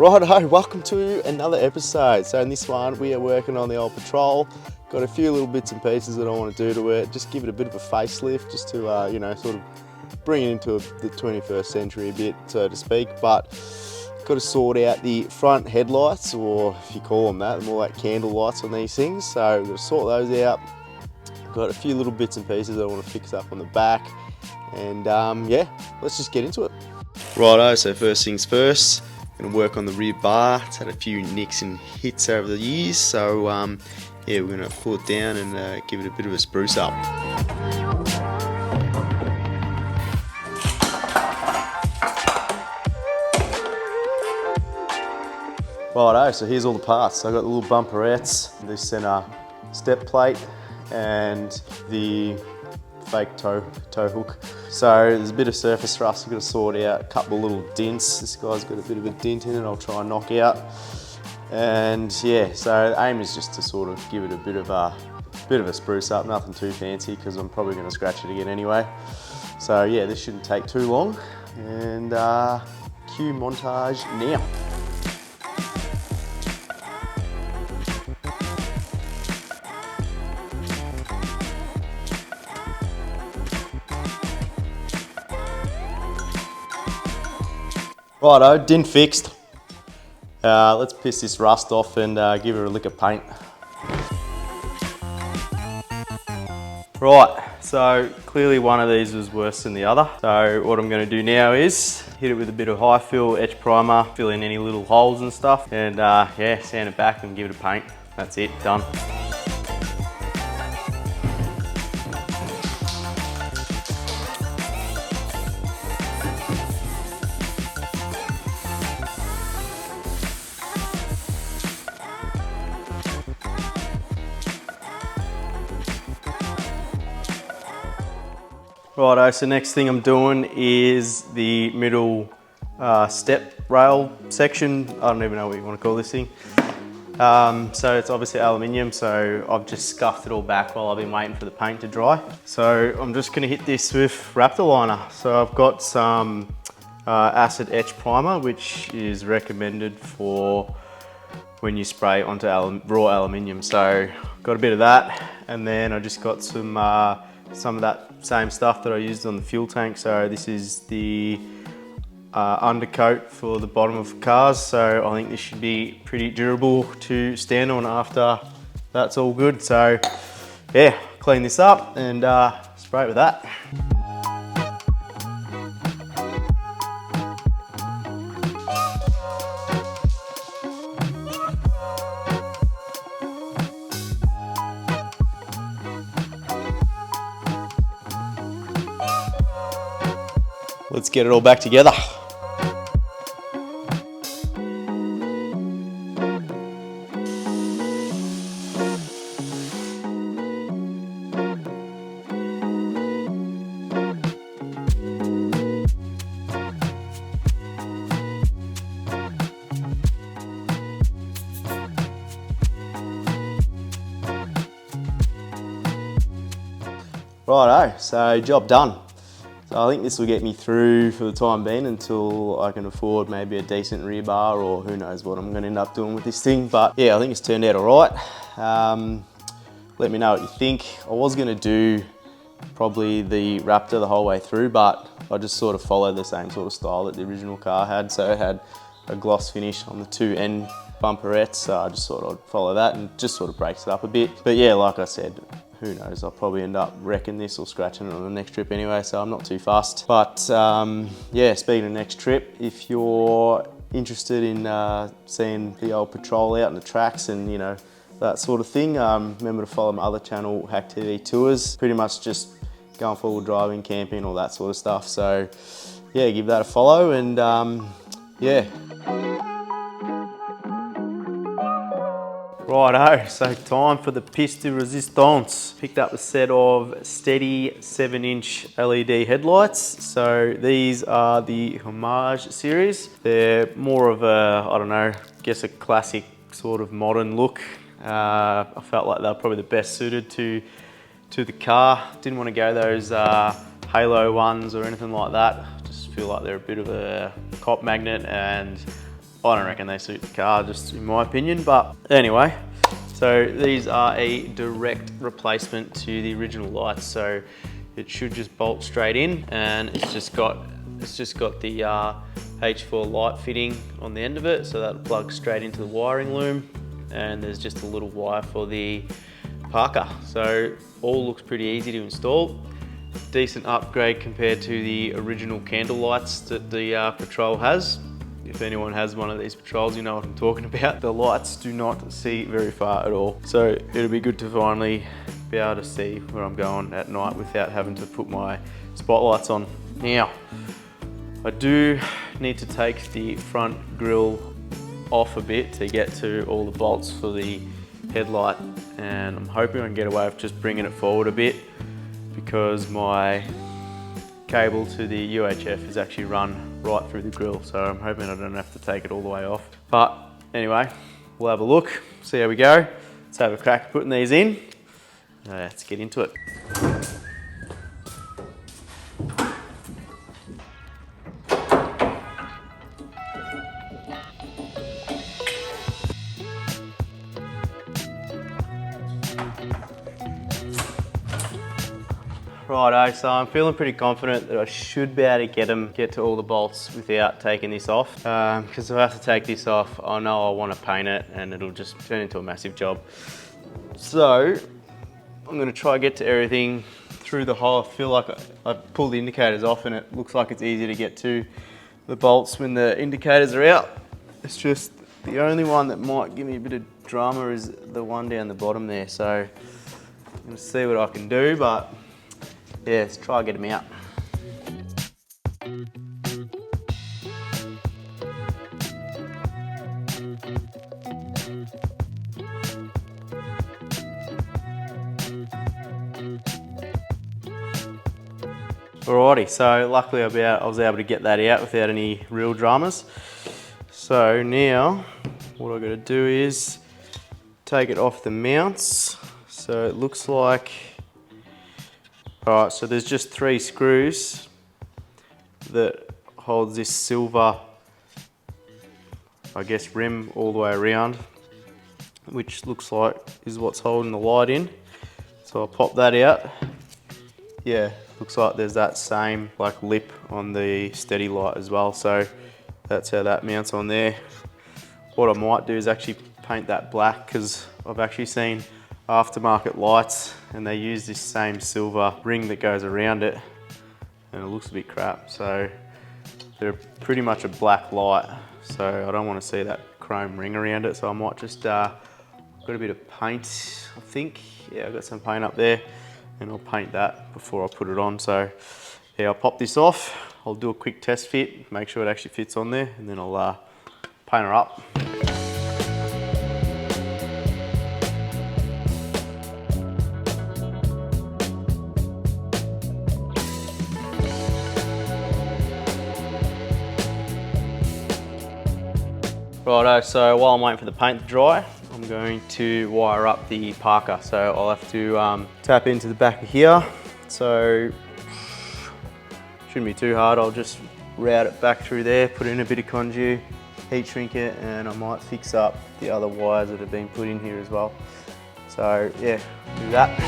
Righto, welcome to another episode. So in this one, we are working on the old Patrol. Got a few little bits and pieces that I want to do to it. Just give it a bit of a facelift, just to, you know, sort of bring it into the 21st century a bit, so to speak. But got to sort out the front headlights, or if you call them that, more like candle lights on these things. So we've got to sort those out. Got a few little bits and pieces I want to fix up on the back. And yeah, let's just get into it. Righto, so first things first. Going to work on the rear bar. It's had a few nicks and hits over the years, so yeah, we're going to pull it down and give it a bit of a spruce up. Righto, so here's all the parts. So I've got the little bumperettes, the centre step plate, and the fake tow hook. So there's a bit of surface thrust I've got to sort out, a couple of little dents. This guy's got a bit of a dent in it I'll try and knock out. And yeah, so the aim is just to sort of give it a bit of a spruce up, nothing too fancy because I'm probably going to scratch it again anyway. So yeah, this shouldn't take too long. And cue montage now. Righto, dent fixed. Let's piss this rust off and give it a lick of paint. Right, so clearly one of these was worse than the other. So what I'm going to do now is hit it with a bit of high fill etch primer, fill in any little holes and stuff, and yeah, sand it back and give it a paint. That's it, done. Righto, so next thing I'm doing is the middle step rail section. I don't even know what you want to call this thing. So it's obviously aluminium, so I've just scuffed it all back while I've been waiting for the paint to dry. So I'm just going to hit this with Raptor liner. So I've got some acid etch primer, which is recommended for when you spray onto raw aluminium. So got a bit of that, and then I just got some of that same stuff that I used on the fuel tank. So this is the undercoat for the bottom of cars. So I think this should be pretty durable to stand on after that's all good. So yeah, clean this up and spray it with that. Let's get it all back together. Righto, so job done. So I think this will get me through for the time being until I can afford maybe a decent rear bar, or who knows what I'm going to end up doing with this thing. But yeah, I think it's turned out all right. Let me know what you think. I was going to do probably the Raptor the whole way through, but I just sort of followed the same sort of style that the original car had. So it had a gloss finish on the two end bumperettes, so I just thought I'd follow that and just sort of breaks it up a bit. But yeah, like I said, who knows, I'll probably end up wrecking this or scratching it on the next trip anyway, so I'm not too fussed. But yeah, speaking of next trip, if you're interested in seeing the old Patrol out in the tracks and, you know, that sort of thing, remember to follow my other channel, Hack TV Tours. Pretty much just going forward driving, camping, all that sort of stuff. So yeah, give that a follow, and yeah. Righto, so time for the pièce de résistance. Picked up a set of Stedi 7-inch LED headlights. So these are the Homage series. They're more of a, I don't know, I guess a classic sort of modern look. I felt like they're probably the best suited to the car. Didn't want to go those halo ones or anything like that. Just feel like they're a bit of a cop magnet, and I don't reckon they suit the car, just in my opinion, but anyway. So these are a direct replacement to the original lights, so it should just bolt straight in, and it's just got the H4 light fitting on the end of it, so that'll plug straight into the wiring loom, and there's just a little wire for the parker. So all looks pretty easy to install. Decent upgrade compared to the original candle lights that the Patrol has. If anyone has one of these Patrols, you know what I'm talking about. The lights do not see very far at all. So it'll be good to finally be able to see where I'm going at night without having to put my spotlights on. Now, I do need to take the front grille off a bit to get to all the bolts for the headlight, and I'm hoping I can get away with just bringing it forward a bit because my cable to the UHF is actually run right through the grille, so I'm hoping I don't have to take it all the way off. But anyway, we'll have a look, see how we go. Let's have a crack at putting these in. Let's get into it. Righto, so I'm feeling pretty confident that I should be able to get to all the bolts without taking this off. Because if I have to take this off, I know I want to paint it and it'll just turn into a massive job. So I'm going to try to get to everything through the hole. I feel like I pulled the indicators off and it looks like it's easy to get to the bolts when the indicators are out. It's just the only one that might give me a bit of drama is the one down the bottom there. So I'm going to see what I can do, but yeah, let's try and get them out. Alrighty, so luckily I was able to get that out without any real dramas. So now what I've got to do is take it off the mounts. So it looks like, alright, so there's just 3 screws that holds this silver, I guess, rim all the way around, which looks like is what's holding the light in. So I'll pop that out. Yeah, looks like there's that same like lip on the Stedi light as well, so that's how that mounts on there. What I might do is actually paint that black, because I've actually seen aftermarket lights and they use this same silver ring that goes around it and it looks a bit crap. So they're pretty much a black light, so I don't want to see that chrome ring around it, so I might just got a bit of paint, I think. Yeah, I've got some paint up there and I'll paint that before I put it on. So yeah, I'll pop this off, I'll do a quick test fit, make sure it actually fits on there, and then I'll paint her up. Righto, so while I'm waiting for the paint to dry, I'm going to wire up the parker. So I'll have to tap into the back of here. So shouldn't be too hard. I'll just route it back through there, put in a bit of conduit, heat shrink it, and I might fix up the other wires that have been put in here as well. So yeah, do that.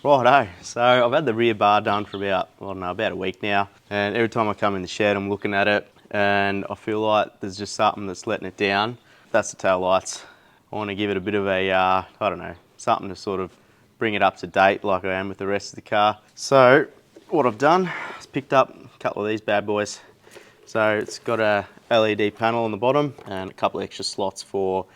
Righto, so I've had the rear bar done for about, I don't know, about a week now. And every time I come in the shed, I'm looking at it and I feel like there's just something that's letting it down. That's the tail lights. I want to give it a bit of a, I don't know, something to sort of bring it up to date like I am with the rest of the car. So what I've done is picked up a couple of these bad boys. So it's got a LED panel on the bottom and a couple of extra slots for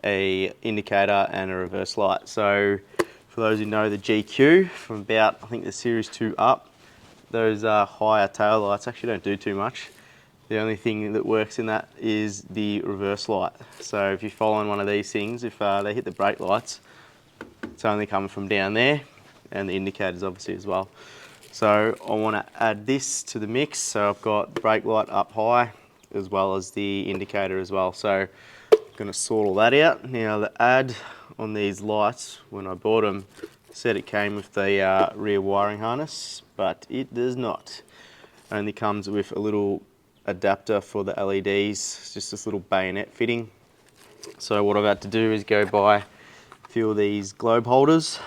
a indicator and a reverse light. So for those who know the GQ from about, I think the Series 2 up, those higher tail lights actually don't do too much. The only thing that works in that is the reverse light. So if you follow on one of these things, if they hit the brake lights, it's only coming from down there, and the indicators obviously as well. So I want to add this to the mix. So I've got the brake light up high as well as the indicator as well. So I'm going to sort all that out. Now the ad on these lights, when I bought them, said it came with the rear wiring harness, but it does not. It only comes with a little adapter for the LEDs. It's just this little bayonet fitting. So what I've had to do is go buy a few of these globe holders,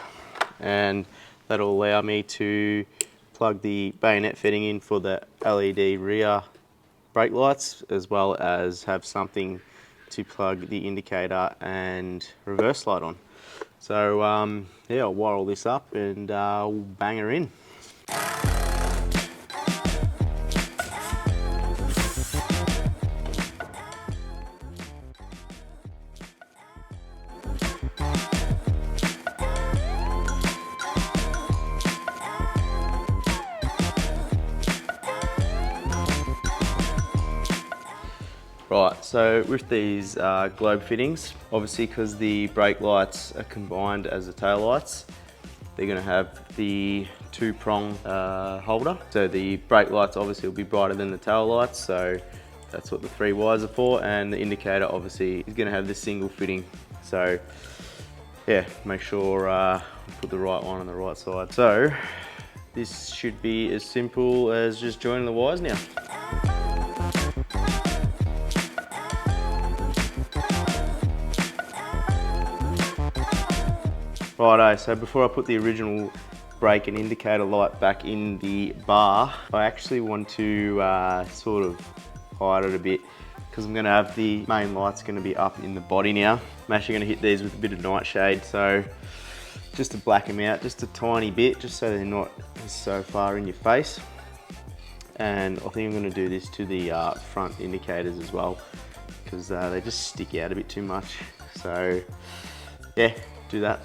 and that'll allow me to plug the bayonet fitting in for the LED rear brake lights, as well as have something to plug the indicator and reverse light on. So yeah, I'll wire all this up and we'll bang her in. Right, so with these globe fittings, obviously because the brake lights are combined as the tail lights, they're going to have the two-prong holder. So the brake lights obviously will be brighter than the tail lights, so that's what the 3 wires are for, and the indicator obviously is going to have this single fitting. So yeah, make sure put the right one on the right side. So this should be as simple as just joining the wires now. Righto, so before I put the original brake and indicator light back in the bar, I actually want to sort of hide it a bit, because I'm going to have the main lights going to be up in the body now. I'm actually going to hit these with a bit of nightshade, so just to black them out just a tiny bit, just so they're not so far in your face. And I think I'm going to do this to the front indicators as well, because they just stick out a bit too much. So yeah, do that.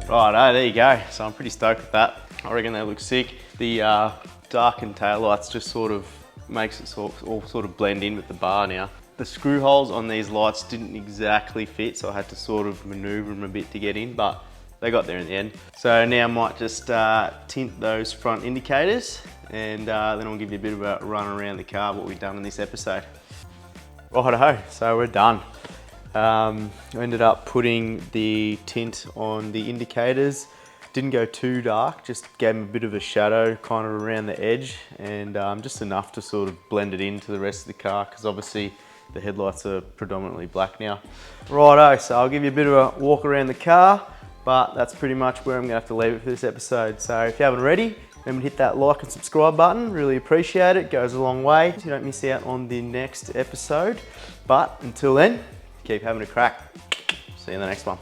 Righto, there you go. So I'm pretty stoked with that. I reckon they look sick. The darkened tail lights just sort of makes it all sort of blend in with the bar now. The screw holes on these lights didn't exactly fit, so I had to sort of maneuver them a bit to get in, but they got there in the end. So now I might just tint those front indicators, and then I'll give you a bit of a run around the car, what we've done in this episode. Righto, so we're done. I ended up putting the tint on the indicators. Didn't go too dark, just gave them a bit of a shadow kind of around the edge, and just enough to sort of blend it into the rest of the car, because obviously the headlights are predominantly black now. Righto, so I'll give you a bit of a walk around the car, but that's pretty much where I'm going to have to leave it for this episode. So if you haven't already, remember to hit that like and subscribe button. Really appreciate it, goes a long way. So you don't miss out on the next episode. But until then, keep having a crack. See you in the next one.